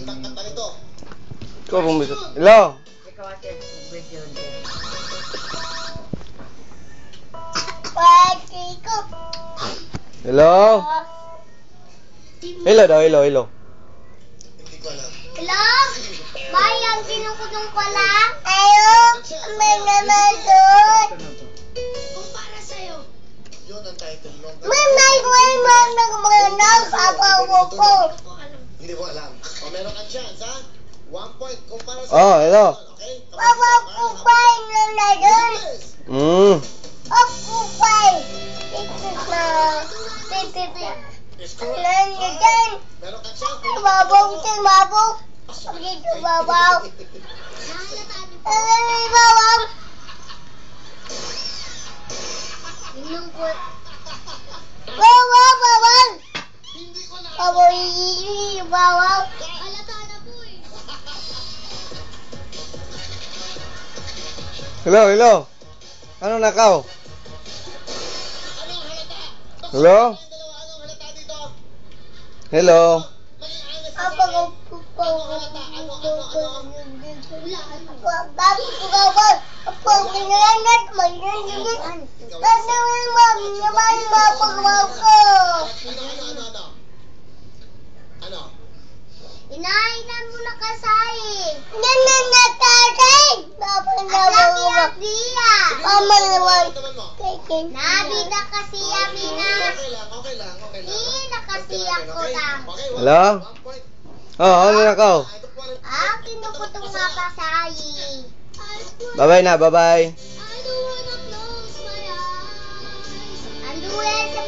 Kanta nito. Ikaw pong bisot. Hello? Ikaw ate, video niya. Hello? Hello daw, hello. Hindi ko alam. Hello? May ang kinukutong ko lang? Ayaw, may naman doon. Kung para sa'yo. Yun ang title nung... Hindi mo alam. O meron kang chance, ha? 1 point kung para sa... Oh, hello. Okay? Score. Meron kang chance. Hindi ko na... Halata na po eh. Hello. Anong nakaw? Anong halata? Hello? Yung dalawa, anong halata dito? Hello? Maging honest ka sa akin. Anong halata? Ano? Inainan mo na kasay. Nabida kasi Amina. Okay lang. Ina kasi ako lang. Hello? 1 point. Oh, ano nakaw? Kinukutong nga kasay. Bye-bye na, bye-bye. I don't wanna close my eyes. Ang duyan sa